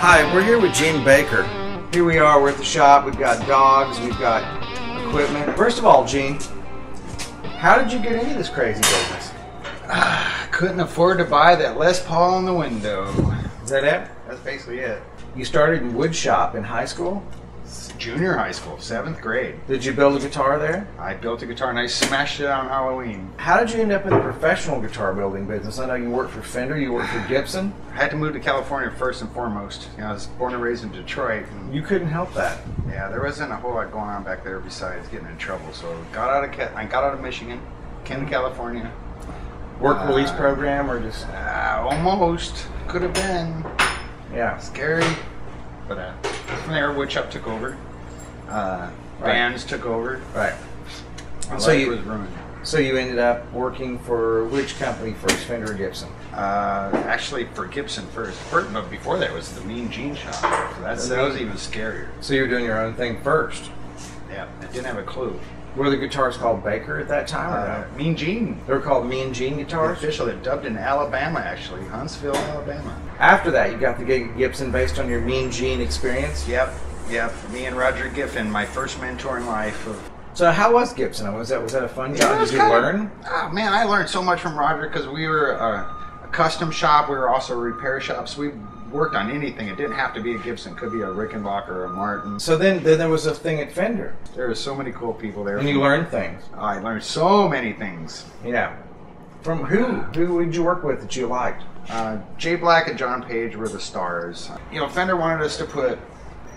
Hi, we're here with Gene Baker. Here we are, we're at the shop. We've got dogs, we've got equipment. First of all, Gene, how did you get into this crazy business? Couldn't afford to buy that Les Paul in the window. Is that it? That's basically it. You started in wood shop in high school? Junior high school, 7th grade. Did you build a guitar there? I built a guitar and I smashed it on Halloween. How did you end up in the professional guitar building business? I know you worked for Fender, you worked for Gibson. I had to move to California first and foremost. I was born and raised in Detroit. And You couldn't help that. yeah, there wasn't a whole lot going on back there besides getting in trouble. So I got out of Michigan, came to California. Work release program or just... Almost. Could have been. Yeah. Scary. But from there, woodshop took over. Bands took over. Right. My So life was ruined. So you ended up working for which company first, Fender or Gibson? Actually, for Gibson first. But before that was the Mean Gene shop. So that was even scarier. So you were doing your own thing first. Yeah, I didn't have a clue. Were the guitars called Baker at that time or no? Mean Gene. They were called Mean Gene guitars? Official. They're dubbed in Alabama, actually. Huntsville, Alabama. After that, you got the gig at Gibson based on your Mean Gene experience? Yep. Me and Roger Giffen, my first mentor in life. So how was Gibson? Was that a fun job? Did you learn? Oh, man, I learned so much from Roger because we were a custom shop. We were also a repair shop. So we worked on anything. It didn't have to be a Gibson. It could be a Rickenbacker or a Martin. So then there was a thing at Fender. There were so many cool people there. And you learned things. I learned so many things. Yeah. From who? Who did you work with that you liked? Jay Black and John Page were the stars. Fender wanted us to put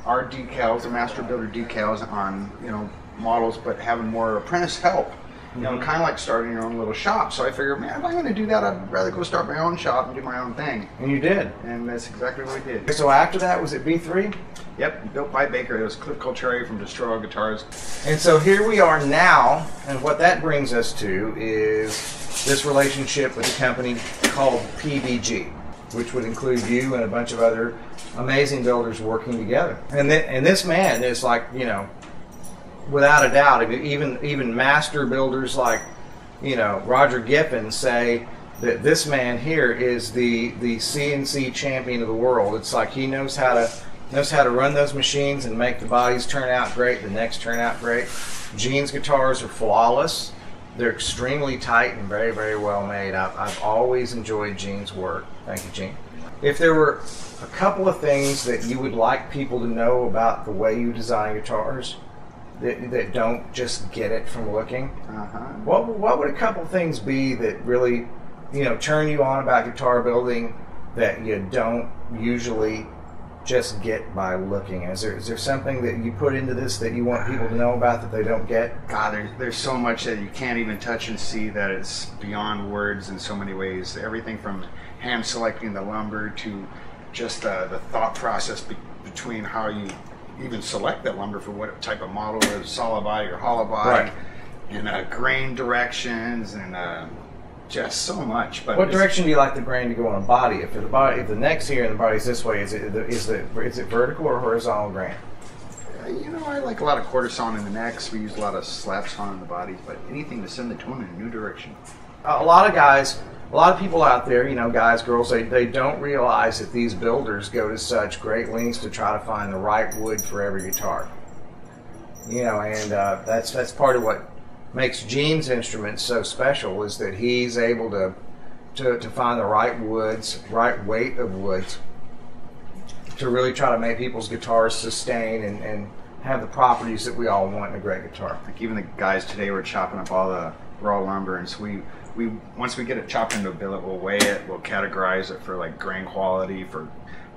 our decals, the Master Builder decals, on models, but having more apprentice help. Kind of like starting your own little shop. So I figured, man, if I'm going to do that, I'd rather go start my own shop and do my own thing. And you did. And that's exactly what we did. So after that, was it B3? Yep, built by Baker. It was Cliff Coltrane from Destroy All Guitars. And so here we are now, and what that brings us to is this relationship with a company called PBG, which would include you and a bunch of other amazing builders working together. And this man is like, without a doubt, even master builders like, Roger Giffen say that this man here is the CNC champion of the world. It's like he knows how to run those machines and make the bodies turn out great, the necks turn out great. Gene's guitars are flawless. They're extremely tight and very, very well made. I've always enjoyed Gene's work. Thank you, Gene. If there were a couple of things that you would like people to know about the way you design guitars that don't just get it from looking, what would a couple of things be that really, turn you on about guitar building that you don't usually just get by looking? Is there something that you put into this that you want people to know about that they don't get? God, there's so much that you can't even touch and see that it's beyond words in so many ways. Everything from hand selecting the lumber to just the thought process between how you even select that lumber for what type of model, is solid body or hollow body, and grain directions and just so much. But what direction do you like the grain to go on a body? If the neck's here and the body's this way, is it vertical or horizontal grain? I like a lot of quarter sawn in the necks. We use a lot of slap sawn in the bodies, but anything to send the tone in a new direction. A lot of people out there, guys, girls, they don't realize that these builders go to such great lengths to try to find the right wood for every guitar. And that's part of what makes Gene's instrument so special, is that he's able to find the right woods, right weight of woods, to really try to make people's guitars sustain and have the properties that we all want in a great guitar. Like even the guys today were chopping up all the raw lumber, and so we once we get it chopped into a billet, we'll weigh it, we'll categorize it for like grain quality, for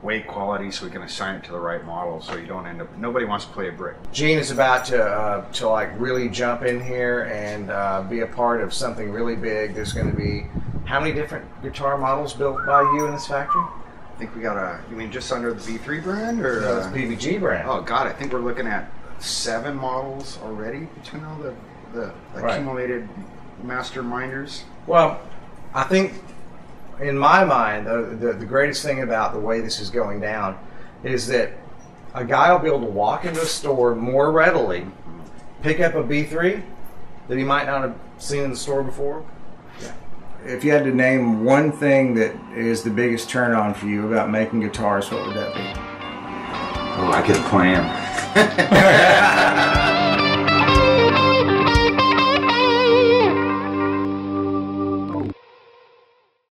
weight quality, so we can assign it to the right model, so you don't end up, nobody wants to play a brick. Gene is about to like really jump in here and be a part of something really big. There's going to be how many different guitar models built by you in this factory? I think we got you mean just under the B3 brand, or no, it's PBG brand? Oh God, I think we're looking at 7 models already between all the accumulated master minders. Well, I think in my mind, the greatest thing about the way this is going down is that a guy will be able to walk into a store more readily, pick up a B3 that he might not have seen in the store before. Yeah. If you had to name one thing that is the biggest turn on for you about making guitars, what would that be? Oh, I get a plan.